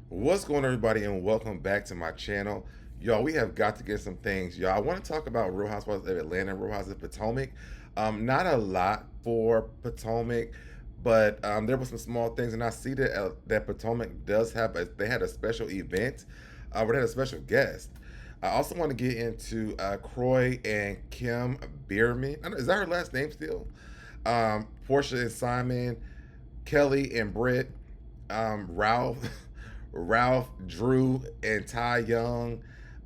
What's going on, everybody, and welcome back to my channel. Y'all, we have got to get some things. Y'all, I want to talk about Real Housewives of Atlanta and Real Housewives of Potomac. Not a lot for Potomac, but there were some small things, and I see that Potomac does have they had a special event where they had a special guest. I also want to get into Croy and Kim Bierman. Is that her last name still? Portia and Simon, Kelli and Brit, Ralph, Ralph, Drew, and Ty Young.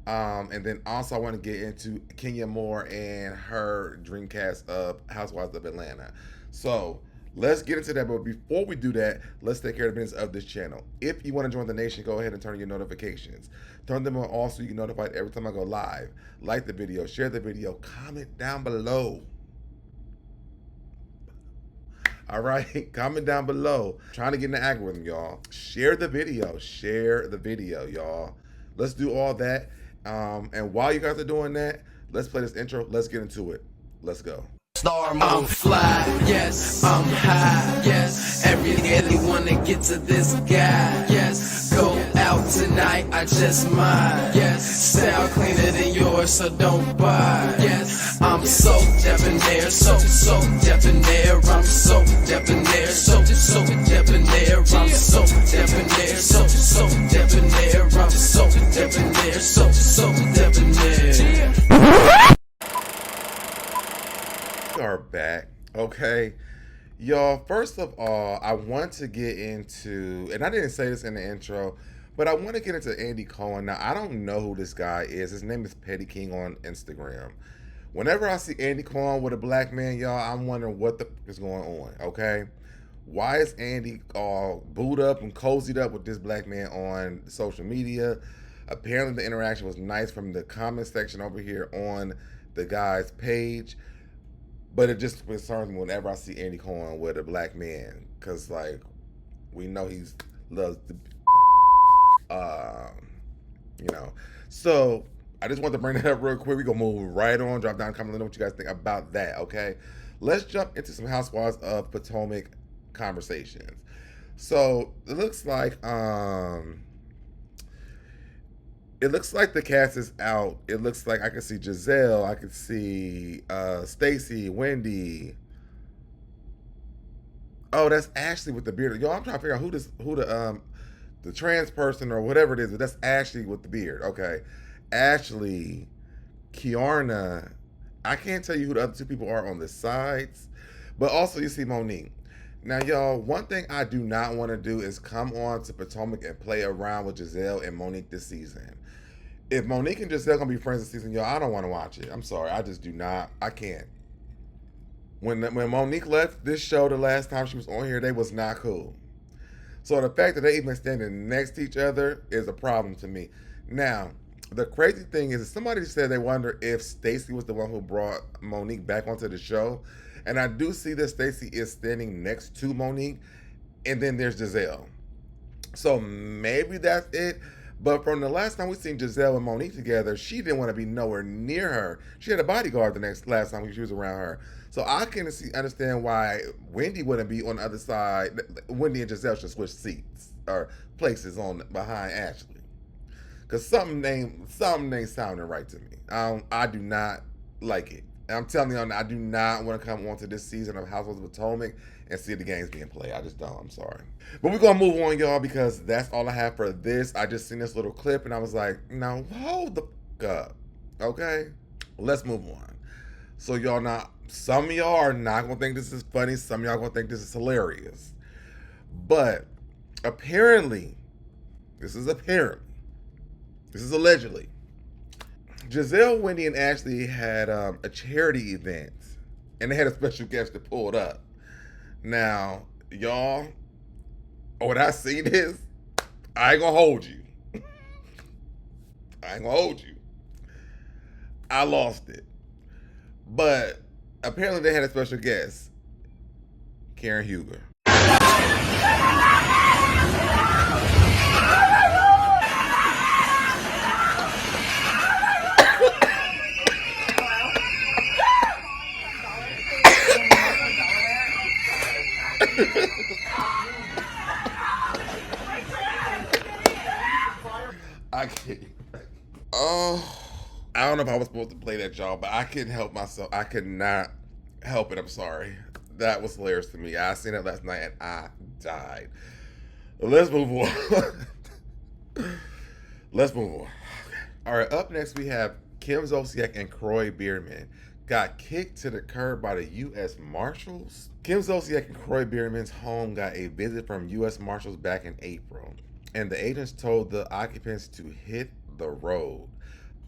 And then also I want to get into Kenya Moore and her Dreamcast of Housewives of Atlanta. So let's get into that. But before we do that, let's take care of the business of this channel. If you want to join the nation, go ahead and turn on your notifications. Turn them on also, you get notified every time I go live. Like the video, share the video, comment down below. All right, comment down below. Trying to get in the algorithm, y'all. Share the video, y'all. Let's do all that. And while you guys are doing that, let's play this intro. Let's get into it. Let's go. I'm fly, yes, I'm high, yes. Every wanna get to this guy, yes. Go out tonight, I just might, yes. Style cleaner than yours, so don't buy, yes. I'm so debonair, so debonair. I'm so debonair, so debonair. I'm so debonair, so debonair. I'm so debonair, so debonair. We are back, okay? Y'all, first of all, I want to get into, and I didn't say this in the intro, but I want to get into Andy Cohen. Now, I don't know who this guy is. His name is Petty King on Instagram. Whenever I see Andy Cohen with a black man, y'all, I'm wondering what the is going on, okay? Why is Andy all booed up and cozied up with this black man on social media? Apparently, the interaction was nice from the comment section over here on the guy's page. But it just concerns me whenever I see Andy Cohen with a black man, because like we know he's loves the, So I just want to bring that up real quick. We gonna move right on. Drop down, comment, let me know what you guys think about that. Okay, let's jump into some Housewives of Potomac conversations. So it looks like the cast is out. It looks like I can see Gizelle. I can see Stacy, Wendy. Oh, that's Ashley with the beard. Yo, I'm trying to figure out the trans person or whatever it is, but that's Ashley with the beard. Okay. Ashley, Kiarna. I can't tell you who the other two people are on the sides, but also you see Monique. Now, y'all, one thing I do not want to do is come on to Potomac and play around with Gizelle and Monique this season. If Monique and Gizelle gonna be friends this season, y'all, I don't want to watch it. I'm sorry, I just do not. I can't. When Monique left this show the last time she was on here, they was not cool. So the fact that they even standing next to each other is a problem to me. Now, the crazy thing is, somebody said they wonder if Stacy was the one who brought Monique back onto the show, and I do see that Stacy is standing next to Monique, and then there's Gizelle. So maybe that's it. But from the last time we seen Gizelle and Monique together, she didn't want to be nowhere near her. She had a bodyguard last time she was around her. So I can understand why Wendy wouldn't be on the other side. Wendy and Gizelle should switch seats or places on behind Ashley, because something ain't sounding right to me. I do not like it. And I'm telling you, I do not want to come on to this season of Housewives of Potomac and see the games being played. I just don't. I'm sorry. But we're going to move on, y'all, because that's all I have for this. I just seen this little clip, and I was like, now, hold the fuck up. Okay? Let's move on. So, y'all, now, some of y'all are not going to think this is funny. Some of y'all going to think this is hilarious. But apparently, this is allegedly, Gizelle, Wendy, and Ashley had a charity event, and they had a special guest that pulled up. Now, y'all, when I see this, I ain't gonna hold you. I lost it. But apparently they had a special guest, Karen Huger. I can't. Oh, I don't know if I was supposed to play that, y'all, but I couldn't help myself. I could not help it. I'm sorry. That was hilarious to me. I seen it last night and I died. Let's move on. Let's move on. All right, up next we have Kim Zolciak and Kroy Biermann got kicked to the curb by the U.S. Marshals. Kim Zolciak and Kroy Biermann's home got a visit from U.S. Marshals back in April, and the agents told the occupants to hit the road,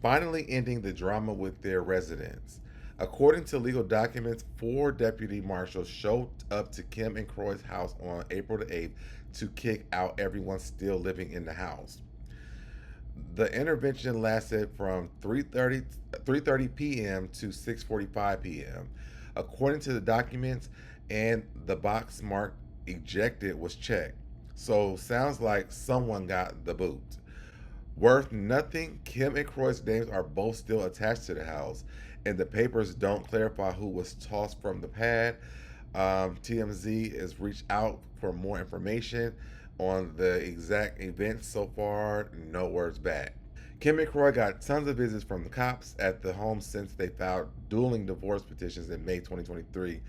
finally ending the drama with their residence. According to legal documents, 4 deputy marshals showed up to Kim and Kroy's house on April the 8th to kick out everyone still living in the house. The intervention lasted from 3:30 p.m. to 6:45 p.m. According to the documents, and the box marked ejected was checked. So sounds like someone got the boot. Worth nothing, Kim and Kroy's names are both still attached to the house, and the papers don't clarify who was tossed from the pad. TMZ has reached out for more information on the exact event. So far, no words back. Kim and Kroy got tons of visits from the cops at the home since they filed dueling divorce petitions in May 2023.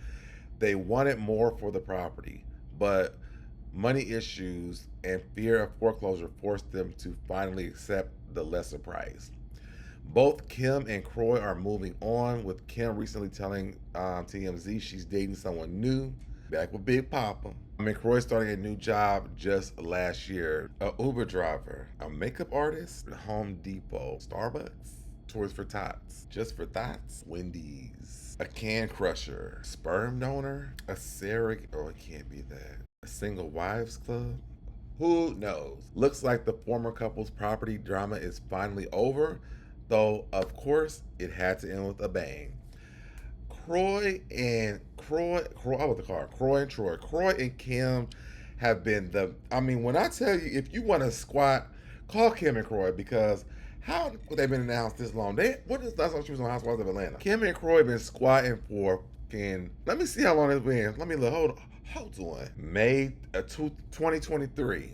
They wanted more for the property, but money issues and fear of foreclosure forced them to finally accept the lesser price. Both Kim and Kroy are moving on, with Kim recently telling TMZ she's dating someone new, back with Big Papa. Kroy starting a new job just last year. A Uber driver, a makeup artist, Home Depot, Starbucks, Toys for Tots, Just for Thoughts, Wendy's, a can crusher, sperm donor, a surrogate, oh it can't be that, a single wives club. Who knows? Looks like the former couple's property drama is finally over, though of course it had to end with a bang. Kroy and Kim have been when I tell you, if you want to squat, call Kim and Kroy, because how they've been announced this long? What is last time she was on Housewives of Atlanta? Kim and Kroy been squatting for let me see how long it's been. Let me look. Hold on. May 2023.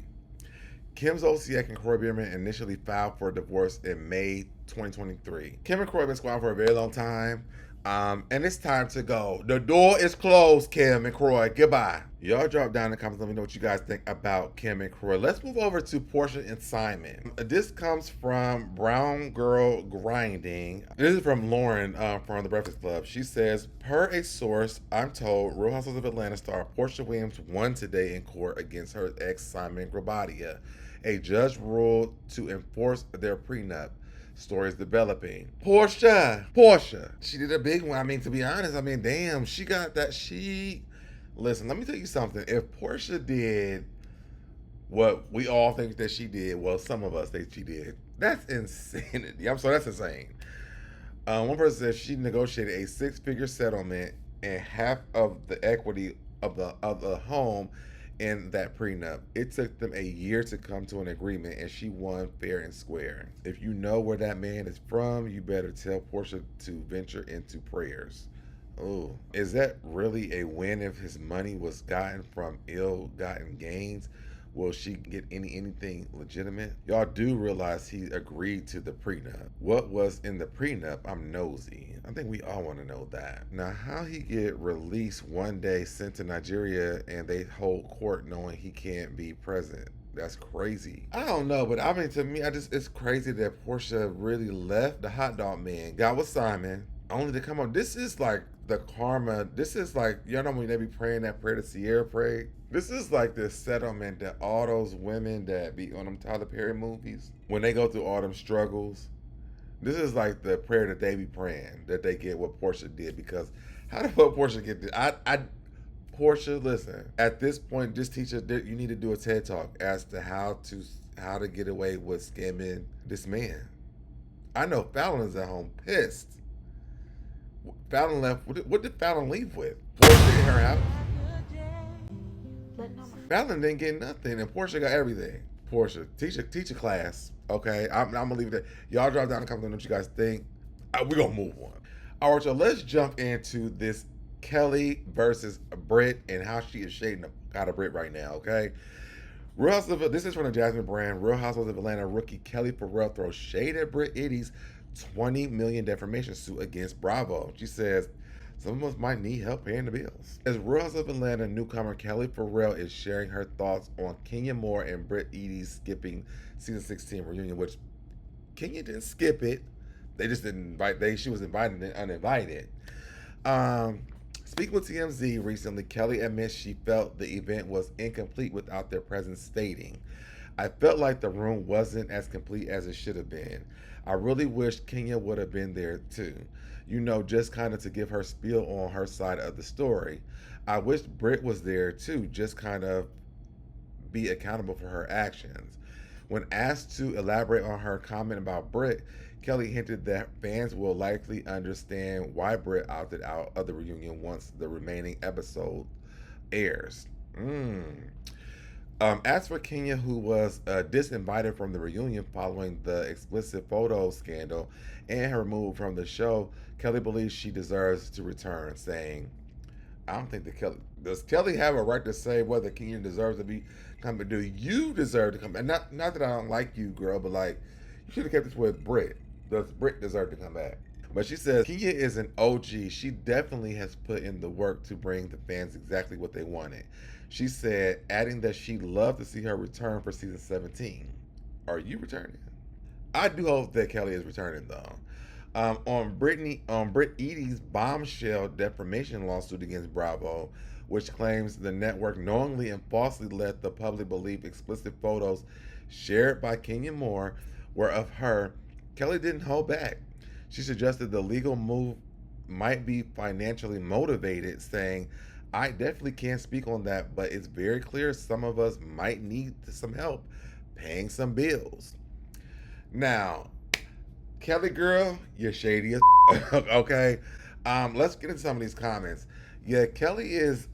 Kim Zolciak and Kroy Biermann initially filed for divorce in May 2023. Kim and Kroy have been squatting for a very long time. And it's time to go. The door is closed, Kim and Kroy. Goodbye. Y'all drop down in the comments. Let me know what you guys think about Kim and Kroy. Let's move over to Portia and Simon. This comes from Brown Girl Grinding. This is from Lauren from The Breakfast Club. She says, per a source, I'm told Real Housewives of Atlanta star Portia Williams won today in court against her ex Simon Grabadia. A judge ruled to enforce their prenup. Stories developing. Portia. She did a big one. To be honest, damn, she got that. Listen, let me tell you something. If Portia did what we all think that she did, well, some of us think she did, that's insanity. I'm sorry, that's insane. One person says she negotiated a 6-figure settlement and half of the equity of the home in that prenup. It took them a year to come to an agreement, and she won fair and square. If you know where that man is from, you better tell Portia to venture into prayers. Oh, is that really a win if his money was gotten from ill-gotten gains? Will she get anything legitimate? Y'all do realize he agreed to the prenup. What was in the prenup? I'm nosy. I think we all want to know that. Now, how he get released one day, sent to Nigeria, and they hold court knowing he can't be present? That's crazy. I don't know, but to me, it's crazy that Portia really left the hot dog man, got with Simon, only to come up. This is like the karma. This is like, y'all know when they be praying that prayer that Sierra prayed? This is like the settlement that all those women that be on them Tyler Perry movies, when they go through all them struggles, this is like the prayer that they be praying, that they get what Portia did. Because how the fuck Portia get this? Portia, listen, at this point, this teacher, you need to do a TED Talk as to how to get away with scamming this man. I know Fallon is at home pissed. Fallon left. What did Fallon leave with? Portia in her house. Fallon didn't get nothing, and Portia got everything. Portia, teach a class, okay? I'm gonna leave it there. Y'all drop down in the comments on what you guys think. We're gonna move on. All right, so let's jump into this Kelli versus Brit and how she is shading out of Brit right now, okay? This is from the Jasmine brand. Real Housewives of Atlanta rookie Kelli Ferrell throws shade at Brit Eady's $20 million defamation suit against Bravo. She says, some of us might need help paying the bills. As Real Housewives of Atlanta newcomer Kelli Ferrell is sharing her thoughts on Kenya Moore and Brit Eady's skipping season 16 reunion, which Kenya didn't skip it. They just didn't invite. She was invited and uninvited. Speaking with TMZ recently, Kelli admits she felt the event was incomplete without their presence, stating, I felt like the room wasn't as complete as it should have been. I really wish Kenya would have been there too. Just kind of to give her spiel on her side of the story. I wish Brit was there too, just kind of be accountable for her actions. When asked to elaborate on her comment about Brit, Kelli hinted that fans will likely understand why Brit opted out of the reunion once the remaining episode airs. As for Kenya, who was disinvited from the reunion following the explicit photo scandal and her move from the show, Kelli believes she deserves to return, saying, I don't think does Kelli have a right to say whether Kenya deserves to be coming? Do you deserve to come? And not that I don't like you, girl, but like, you should have kept this with Brit. Does Brit deserve to come back? But she says Kenya is an OG. She definitely has put in the work to bring the fans exactly what they wanted. She said, adding that she'd love to see her return for season 17. Are you returning? I do hope that Kelli is returning though. On Brit Eady's bombshell defamation lawsuit against Bravo, which claims the network knowingly and falsely let the public believe explicit photos shared by Kenya Moore were of her, Kelli didn't hold back. She suggested the legal move might be financially motivated, saying, I definitely can't speak on that, but it's very clear some of us might need some help paying some bills. Now, Kelli girl, you're shady as okay. Let's get into some of these comments. Yeah, Kelli is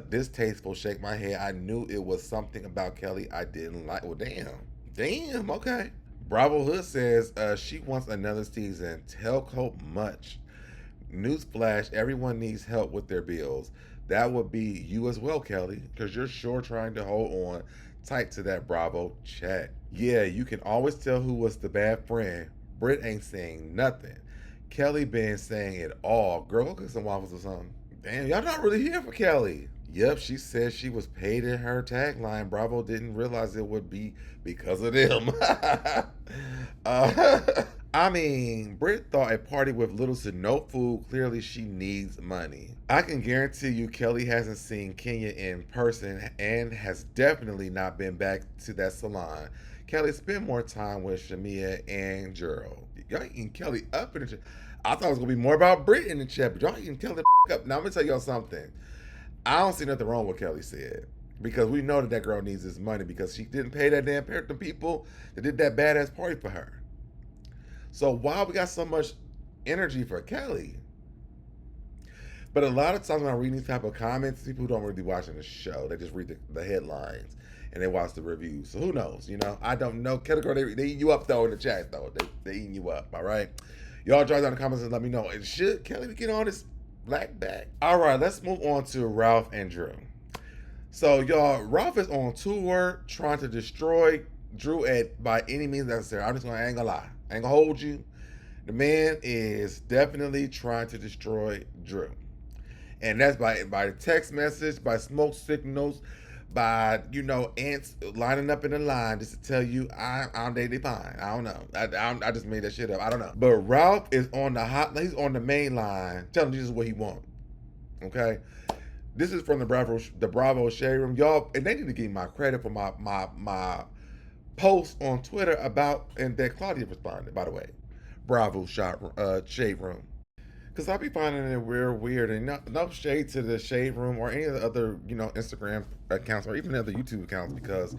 distasteful. Shake my head. I knew it was something about Kelli I didn't like. Well, damn. Okay. Bravo Hood says she wants another season. Tell Cope much. Newsflash: everyone needs help with their bills. That would be you as well, Kelli, because you're sure trying to hold on tight to that Bravo check. Yeah, you can always tell who was the bad friend. Brit ain't saying nothing. Kelli been saying it all. Girl, go cook some waffles or something. Damn, y'all not really here for Kelli. Yep, she said she was paid in her tagline. Bravo didn't realize it would be because of them. I mean, Brit thought a party with little to no food. Clearly, she needs money. I can guarantee you Kelli hasn't seen Kenya in person and has definitely not been back to that salon. Kelli spent more time with Shamia and Gerald. Y'all eating Kelli up in the chat. I thought it was going to be more about Brit in the chat, but y'all eating Kelli up. Now, I'm going to tell y'all something. I don't see nothing wrong with what Kelli said, because we know that girl needs this money because she didn't pay that damn the people that did that badass party for her. So why we got so much energy for Kelli? But a lot of times when I read these type of comments, people who don't really be watching the show, they just read the headlines and they watch the reviews. So who knows? I don't know. Kelli girl, they eat you up though in the chat though. They eating you up. All right. Y'all drop down in the comments and let me know. And should Kelli get on this black back? All right, let's move on to Ralph and Drew. So y'all, Ralph is on tour trying to destroy Drew by any means necessary. I ain't gonna lie. I ain't gonna hold you. The man is definitely trying to destroy Drew. And that's by text message, by smoke signals, by, ants lining up in a line just to tell you I'm daily fine. I don't know. I just made that shit up. I don't know. But Ralph is on he's on the main line telling you this is what he wants. Okay? This is from the Bravo Shade Room. Y'all, and they need to give me my credit for my post on Twitter and that Claudia responded, by the way. Bravo Shade Room. Because I be finding it real weird, and no shade to the Shade Room or any of the other, Instagram accounts or even other YouTube accounts, because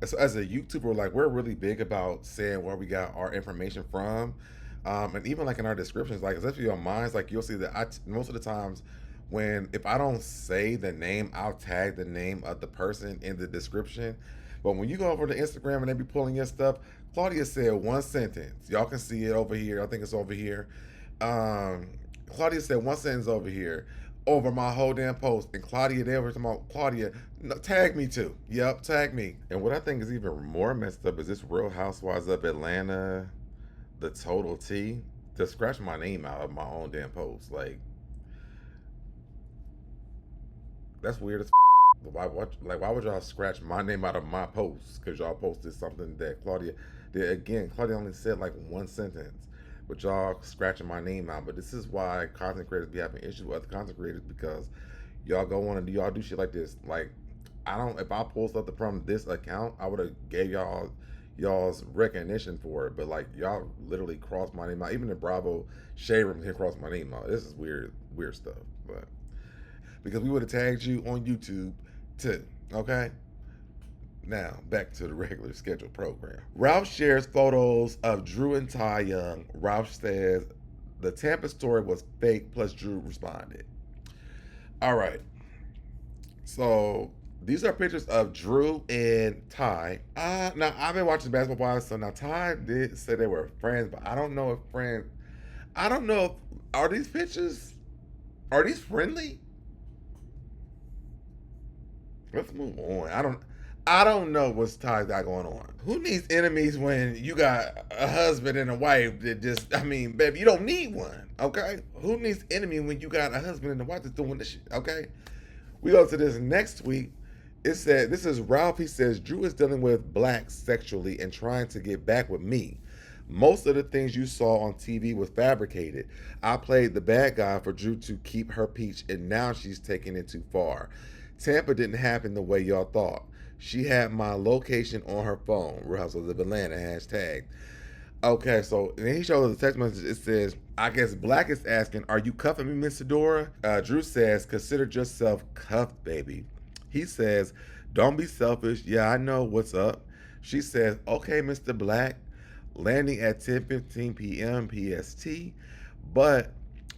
as a YouTuber, like, we're really big about saying where we got our information from. And even like in our descriptions, like, especially on mine, like, you'll see that most of the times if I don't say the name, I'll tag the name of the person in the description. But when you go over to Instagram and they be pulling your stuff, Claudia said one sentence. Y'all can see it over here. I think it's over here. Claudia said one sentence over here. over my whole damn post. And Claudia, they were talking about, Claudia, no, tag me too. Yep, tag me. And what I think is even more messed up is this Real Housewives of Atlanta, the total T, to scratch my name out of my own damn post. Like, that's weird as why would y'all scratch my name out of my post? Because y'all posted something that Claudia did. Again, Claudia only said like one sentence, but y'all scratching my name out. But this is why content creators be having issues with other content creators, because y'all go on and y'all do shit like this. Like, if I post something from this account, I would have gave y'all's recognition for it. But like, y'all literally crossed my name out. Even the Bravo shade room can cross my name out. This is weird stuff. But because we would have tagged you on YouTube too. Okay. Now, back to the regular scheduled program. Ralph shares photos of Drew and Ty Young. Ralph says the Tampa story was fake, plus Drew responded. All right. So, these are pictures of Drew and Ty. Now, I've been watching Basketball Wives, so now Ty did say they were friends, but I don't know if are these pictures, are these friendly? Let's move on. I don't know what's Ty's got going on. Who needs enemies when you got a husband and a wife that just, baby, you don't need one, okay? Who needs enemy when you got a husband and a wife that's doing this shit, okay? We go to this next week. It said, this is Ralph. He says, Drew is dealing with blacks sexually and trying to get back with me. Most of the things you saw on TV was fabricated. I played the bad guy for Drew to keep her peach, and now she's taking it too far. Tampa didn't happen the way y'all thought. She had my location on her phone. Real Housewives of Atlanta, hashtag. Okay, so then he shows the text message. It says, I guess Black is asking, are you cuffing me, Miss Dora? Drew says, consider yourself cuffed, baby. He says, don't be selfish. Yeah, I know what's up. She says, okay, Mr. Black. Landing at 10:15 p.m. PST, but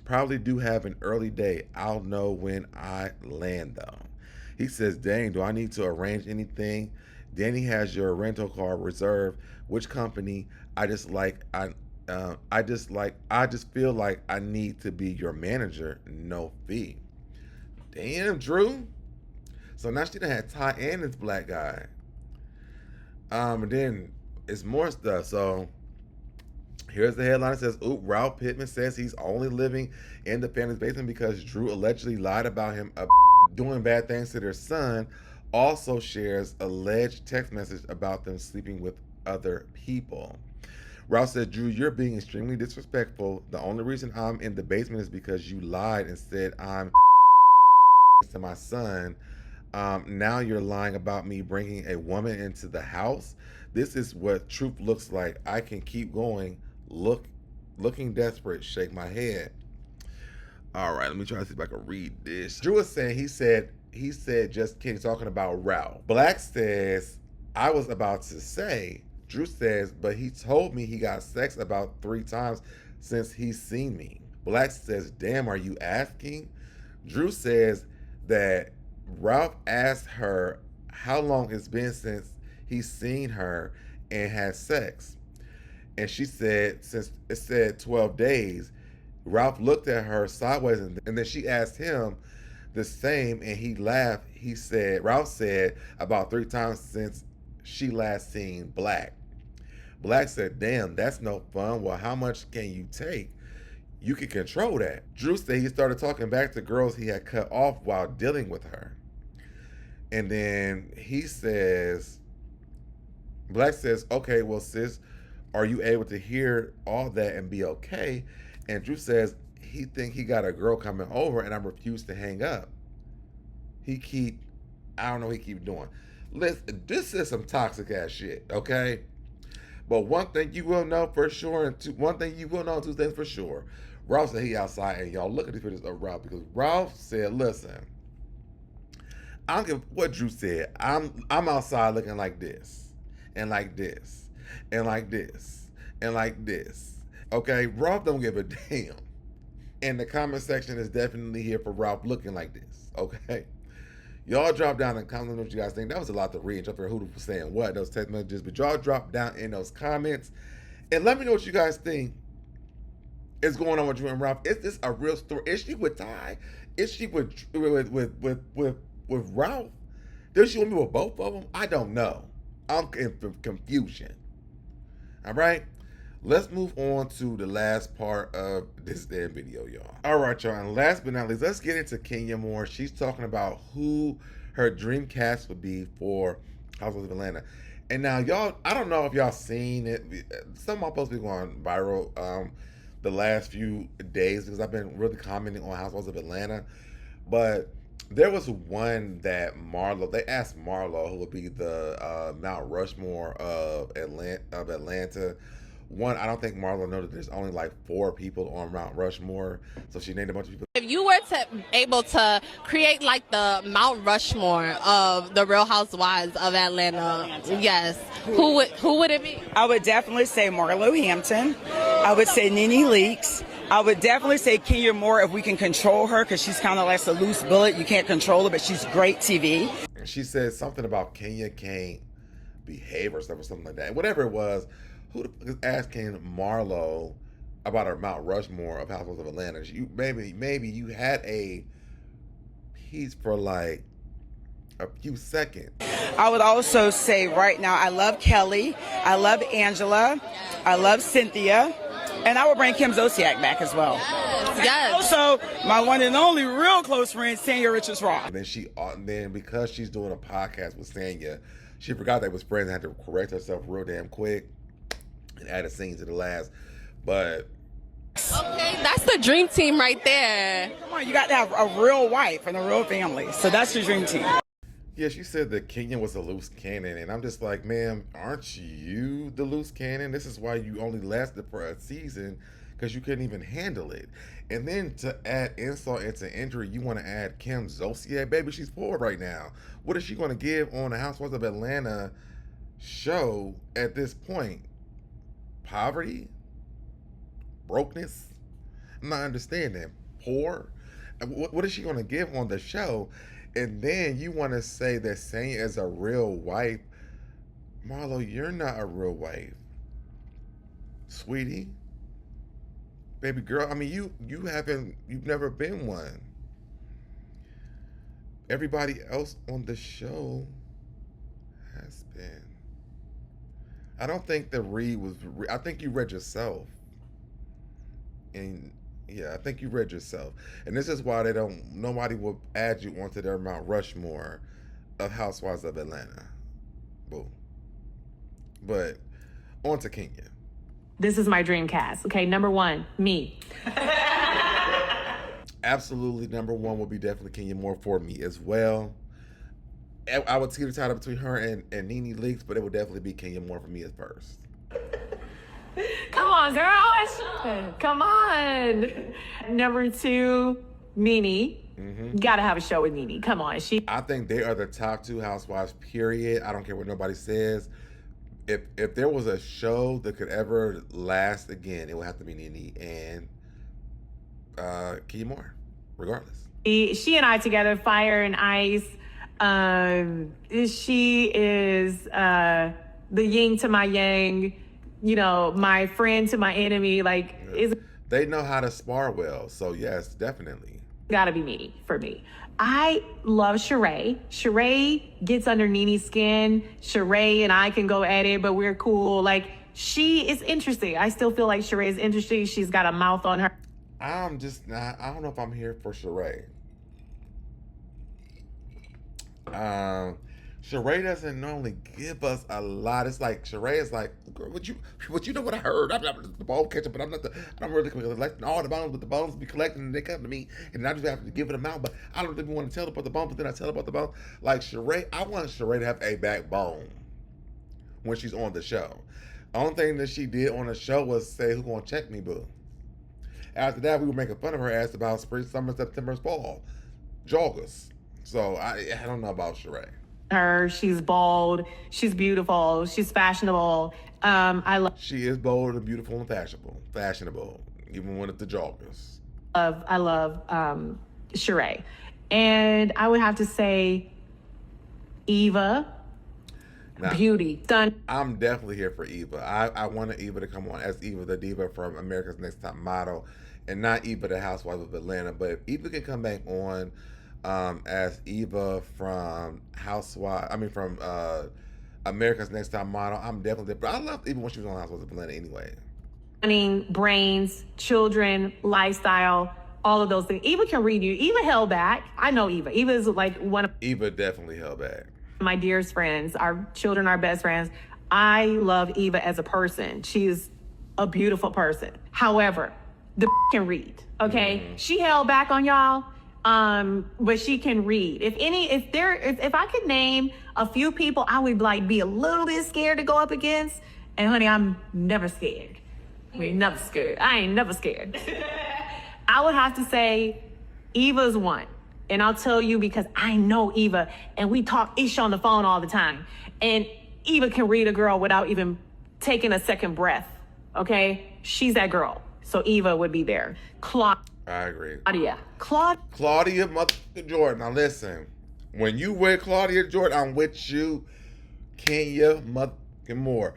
probably do have an early day. I'll know when I land, though. He says, dang, do I need to arrange anything? Danny has your rental car reserved. Which company? I just feel like I need to be your manager. No fee. Damn, Drew. So now she done had Ty and this black guy. And then it's more stuff. So here's the headline. It says, oop, Ralph Pittman says he's only living in the family's basement because Drew allegedly lied about him doing bad things to their son. Also shares alleged text message about them sleeping with other people. Ralph said, Drew, you're being extremely disrespectful. The only reason I'm in the basement is because you lied and said I'm to my son. Now you're lying about me bringing a woman into the house. This is what truth looks like. I can keep going. Looking desperate. Shake my head. All right, let me try to see if I can read this. Drew is saying, he said, just kidding, talking about Ralph. Black says, I was about to say, Drew says, but he told me he got sex about 3 times since he's seen me. Black says, damn, are you asking? Drew says that Ralph asked her how long it's been since he's seen her and had sex. And she said, since it said 12 days, Ralph looked at her sideways and then she asked him the same and he laughed. Ralph said about 3 times since she last seen Black. Black said, damn, that's no fun. Well, how much can you take? You can control that. Drew said he started talking back to girls he had cut off while dealing with her. And then he says, Black says, okay, well, sis, are you able to hear all that and be okay? And Drew says he think he got a girl coming over and I refuse to hang up. I don't know what he keep doing. Listen, this is some toxic ass shit, okay? But one thing you will know for sure, and one thing you will know, 2 things for sure. Ralph said he outside, and y'all look at these pictures of Ralph, because Ralph said, listen, I don't give what Drew said. I'm outside looking like this, and like this, and like this, and like this. Okay, Ralph don't give a damn. And the comment section is definitely here for Ralph looking like this, okay? Y'all drop down in the comments what you guys think. That was a lot to read. Jump for who was saying what, those text messages. But y'all drop down in those comments. And let me know what you guys think is going on with Drew and Ralph. Is this a real story? Is she with Ty? Is she with Ralph? Does she want me with both of them? I don't know. I'm in confusion. All right. Let's move on to the last part of this damn video, y'all. All right, y'all. And last but not least, let's get into Kenya more. She's talking about who her dream cast would be for Housewives of Atlanta. And now, y'all, I don't know if y'all seen it. Some of my posts been going viral the last few days because I've been really commenting on Housewives of Atlanta. But there was one that Marlo, they asked Marlo who would be the Mount Rushmore of Atlanta. One, I don't think Marlo knows that there's only like 4 people on Mount Rushmore, so she named a bunch of people. If you were able to create like the Mount Rushmore of the Real Housewives of Atlanta, yes, who would it be? I would definitely say Marlo Hampton. I would say Nene Leakes. I would definitely say Kenya Moore if we can control her, because she's kind of like a loose bullet. You can't control her, but she's great TV. She said something about Kenya can't behave or stuff or something like that. Whatever it was, who the fuck is asking Marlo about her Mount Rushmore of Housewives of Atlanta? Maybe you had a piece for like a few seconds. I would also say right now, I love Kelly, I love Angela, I love Cynthia, and I would bring Kim Zolciak back as well. Yes. Also, my one and only real close friend, Sanya Richards-Ross. And then because she's doing a podcast with Sanya, she forgot they was friends and had to correct herself real damn quick and add a scene to the last. But okay, that's the dream team right there. Come on, you got to have a real wife and a real family. So that's your dream team. yeah, she said that Kenya was a loose cannon, and I'm just like, ma'am, aren't you the loose cannon? This is why you only lasted for a season, because you couldn't even handle it. And then to add insult into injury, you want to add Kim Zolciak. Baby, she's poor right now. What is she going to give on the Housewives of Atlanta show at this point? Poverty? Brokenness? I'm not understanding. Poor? What is she going to give on the show? And then you want to say that Sanya is a real wife. Marlo, you're not a real wife. Sweetie. Baby girl, I mean, you've never been one. Everybody else on the show has been. I don't think the read was, I think you read yourself. And yeah, I think you read yourself. And this is why nobody will add you onto their Mount Rushmore of Housewives of Atlanta. Boom. But on to Kenya. This is my dream cast. Okay, number 1, me. Absolutely, number 1 will be definitely Kenya Moore for me as well. I would teeter-totter between her and Nene Leakes, but it would definitely be Kenya Moore for me at first. Come on, girl. Come on. Number 2, Nene. Mm-hmm. Gotta have a show with Nene. Come on. I think they are the top 2 housewives, period. I don't care what nobody says. If there was a show that could ever last again, it would have to be Nene and Kenya Moore, regardless. She and I together, fire and ice. She is the yin to my yang, you know, my friend to my enemy. Like, they know how to spar well. So yes, definitely. Gotta be Nene for me. I love Sheree. Sheree gets under Nene's skin. Sheree and I can go at it, but we're cool. Like, she is interesting. I still feel like Sheree is interesting. She's got a mouth on her. I'm just not, I don't know if I'm here for Sheree. Sheree doesn't normally give us a lot. It's like Sheree is like, girl, what you know what I heard? I'm not the bone catcher, but I'm really collecting all the bones, but the bones be collecting and they come to me, and I just have to give it them out. But I don't really want to tell about the bone, but then I tell about the bone. Like Sheree, I want Sheree to have a backbone when she's on the show. Only thing that she did on the show was say, "Who gonna check me, boo?" After that, we were making fun of her ass about spring, summer, September, fall, joggers. So I don't know about Sheree. She's bold, she's beautiful, she's fashionable. She is bold and beautiful and fashionable, even when it's the joggers. I love Sheree. And I would have to say Eva. Now, beauty. Done. I'm definitely here for Eva. I wanted Eva to come on as Eva the Diva from America's Next Top Model. and not Eva, the Housewife of Atlanta, but if Eva can come back on as Eva from America's Next Top Model, I'm definitely. But I loved Eva when she was on Housewives of Atlanta anyway. Money, brains, children, lifestyle, all of those things. Eva can read you. Eva held back. I know Eva. Eva is like one of Eva definitely held back. my dearest friends. Our children are best friends. I love Eva as a person. She's a beautiful person. However, the can read, okay? She held back on y'all, but she can read. If I could name a few people I would like be a little bit scared to go up against, and honey, I'm never scared. I ain't never scared. I would have to say Eva's one. And I'll tell you because I know Eva and we talk ish on the phone all the time. And Eva can read a girl without even taking a second breath. Okay? She's that girl. So Eva would be there. I agree. Claudia motherfucking Jordan. Now listen, when you with Claudia Jordan, I'm with you. Kenya motherfucking Moore.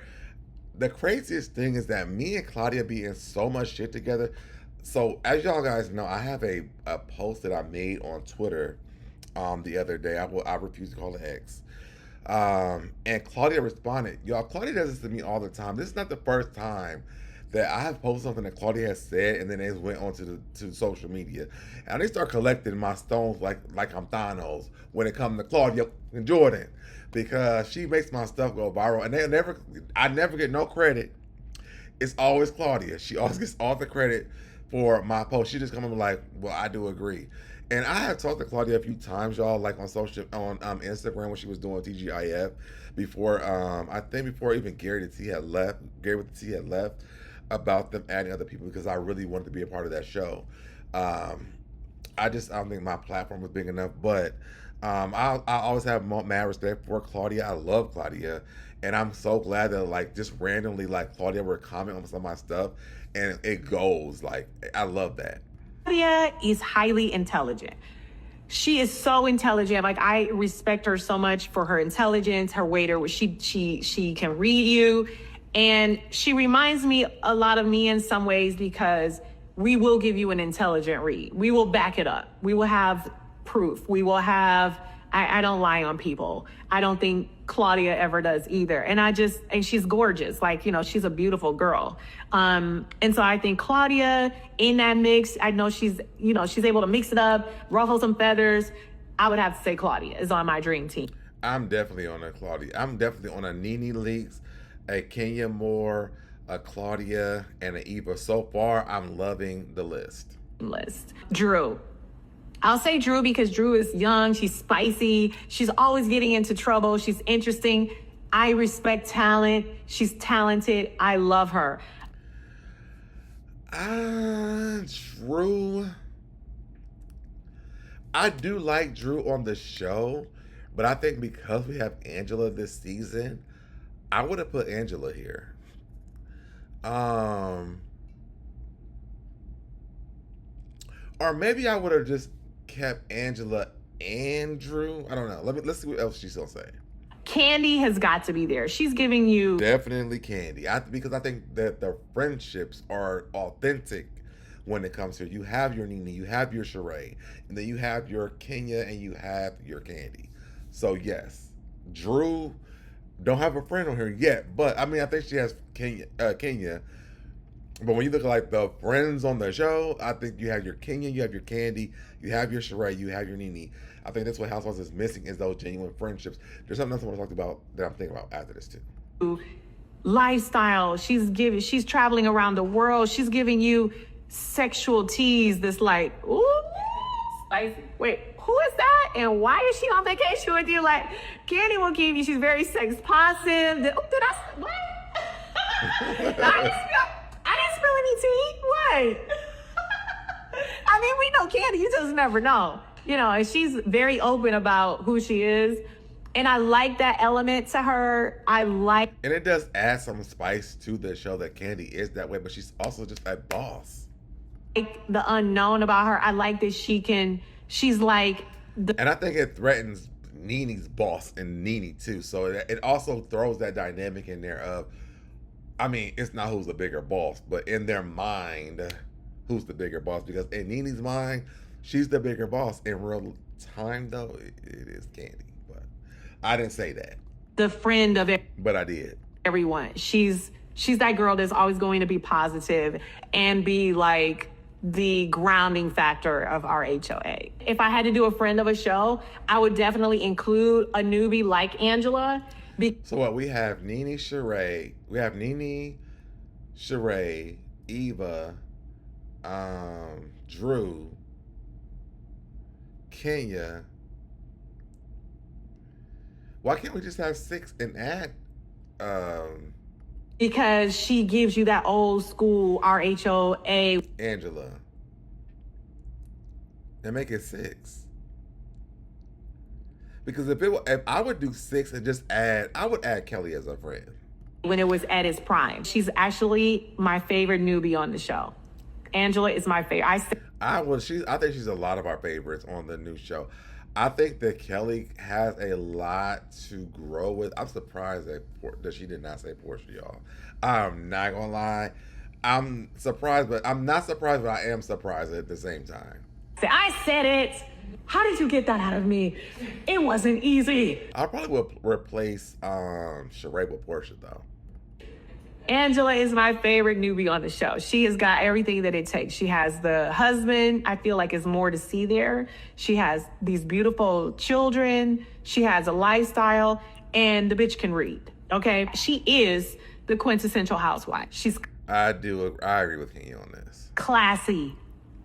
The craziest thing is that me and Claudia be in so much shit together. So as y'all guys know, I have a post that I made on Twitter the other day. I refuse to call it X. And Claudia responded. Y'all, Claudia does this to me all the time. This is not the first time that I have posted something that Claudia has said, and then they went onto to social media, and they start collecting my stones like I'm Thanos when it comes to Claudia and Jordan, because she makes my stuff go viral, and I never get no credit. It's always Claudia. She always gets all the credit for my post. She just come up like, well, I do agree. And I have talked to Claudia a few times, y'all, like on Instagram when she was doing TGIF before, I think before even Gary with the T had left, about them adding other people, because I really wanted to be a part of that show. I don't think my platform was big enough, but I always have mad respect for Claudia. I love Claudia, and I'm so glad that like just randomly like Claudia would comment on some of my stuff, and it goes like, I love that. Claudia is highly intelligent. She is so intelligent. Like, I respect her so much for her intelligence, her way to she can read you. And she reminds me a lot of me in some ways, because we will give you an intelligent read. We will back it up. We will have proof. We will have, I don't lie on people. I don't think Claudia ever does either. And she's gorgeous. Like, you know, she's a beautiful girl. And so I think Claudia in that mix, I know she's able to mix it up, ruffle some feathers. I would have to say Claudia is on my dream team. I'm definitely on a Claudia. I'm definitely on a Nene Leakes, a Kenya Moore, a Claudia, and an Eva. So far, I'm loving the list. Drew. I'll say Drew because Drew is young. She's spicy. She's always getting into trouble. She's interesting. I respect talent. She's talented. I love her. Drew. I do like Drew on the show, but I think because we have Angela this season, I would have put Angela here. Or maybe I would have just kept Angela and Drew. I don't know. Let's see what else she's gonna say. Candy has got to be there. She's giving you definitely Candy. Because I think that the friendships are authentic when it comes to, you have your Nene, you have your Sheree, and then you have your Kenya, and you have your Candy. So yes, Drew don't have a friend on here yet, but I mean I think she has Kenya. But when you look at like the friends on the show, I think you have your Kenya, you have your Candy, you have your Sheree, you have your Nene. I think that's what Housewives is missing, is those genuine friendships. There's something else I want to talk about that I'm thinking about after this too. Lifestyle. She's traveling around the world. She's giving you sexual tease that's like, ooh, spicy. Wait, who is that? And why is she on vacation with you? Like, Candy will give you, she's very sex positive. What? I didn't spill any tea. What? I mean, we know Candy, you just never know. You know, and she's very open about who she is. And I like that element to her. And it does add some spice to the show that Candy is that way, but she's also just a boss. Like the unknown about her. I like that she's like and I think it threatens Nene's boss and Nene too. So it also throws that dynamic in there of, I mean, it's not who's the bigger boss, but in their mind, who's the bigger boss, because in Nene's mind, she's the bigger boss. In real time, though, it is Candy. But I didn't say that. The friend of But I did. everyone. She's that girl that's always going to be positive and be like the grounding factor of RHOA. If I had to do a friend of a show, I would definitely include a newbie like Angela. So what, we have Nene, Sheree, Eva, Drew, Kenya. Why can't we just have 6 and add Because she gives you that old school RHOA. Angela? And make it 6. Because if I would do 6 and just I would add Kelly as a friend. When it was at its prime. She's actually my favorite newbie on the show. Angela is my favorite. I think she's a lot of our favorites on the new show. I think that Kelly has a lot to grow with. I'm surprised that she did not say Portia, y'all. I'm not gonna lie. I'm surprised, but I'm not surprised, but I am surprised at the same time. I said it. How did you get that out of me? It wasn't easy. I probably will replace Sheree with Portia, though. Angela is my favorite newbie on the show. She has got everything that it takes. She has the husband. I feel like there's more to see there. She has these beautiful children. She has a lifestyle, and the bitch can read. Okay, she is the quintessential housewife. I agree with Kenya on this. Classy,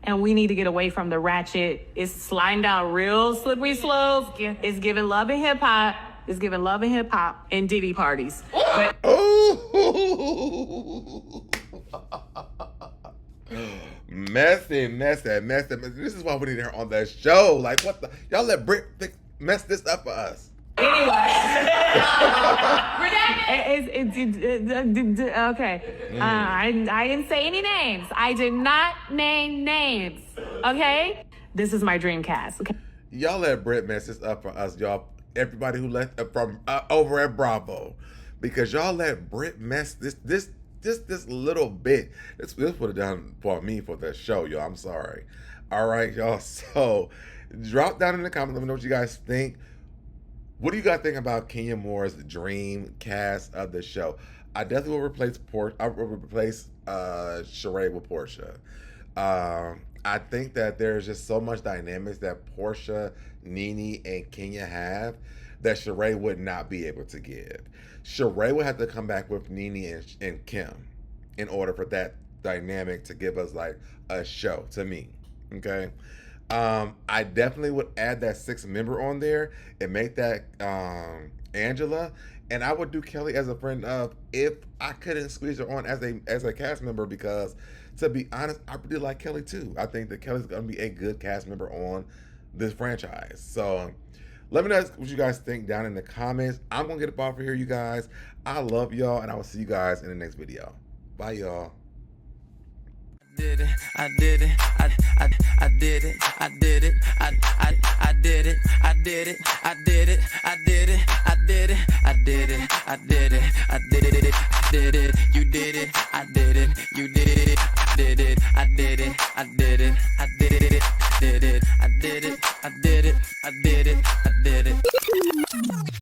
and we need to get away from the ratchet. It's sliding down real slippery slopes. It's giving love and hip hop. It's giving love and hip hop and Diddy parties. But messy. This is why we need her on that show. Like, what the? Y'all let Brit mess this up for us. anyway, okay. I didn't say any names. I did not name names. Okay. This is my dream cast. Okay. Y'all let Brit mess this up for us, y'all. Everybody who left from over at Bravo, because y'all let Brit mess this little bit. Let's put it down for me for the show, y'all. I'm sorry. All right, y'all. So drop down in the comments. Let me know what you guys think. What do you guys think about Kenya Moore's dream cast of the show? I definitely will replace Sheree with Portia. I think that there's just so much dynamics that Portia, Nene, and Kenya have that Sheree would not be able to give. Sheree would have to come back with Nene and Kim in order for that dynamic to give us like a show, to me. Okay. I definitely would add that 6th member on there and make that Angela, and I would do Kelly as a friend of, if I couldn't squeeze her on as a cast member, because to be honest, I really like Kelly too. I think that Kelly's gonna be a good cast member on this franchise. So let me know what you guys think down in the comments. I'm gonna get up off of here, you guys. I love y'all, and I will see you guys in the next video. Bye, y'all. I did it, I did it, I did it, I did it, I did it, I did it, I did it, I did it, I did it, I did it, I did it, I did it, you did it, I did it, you did it, I did it, I did it, I did it, I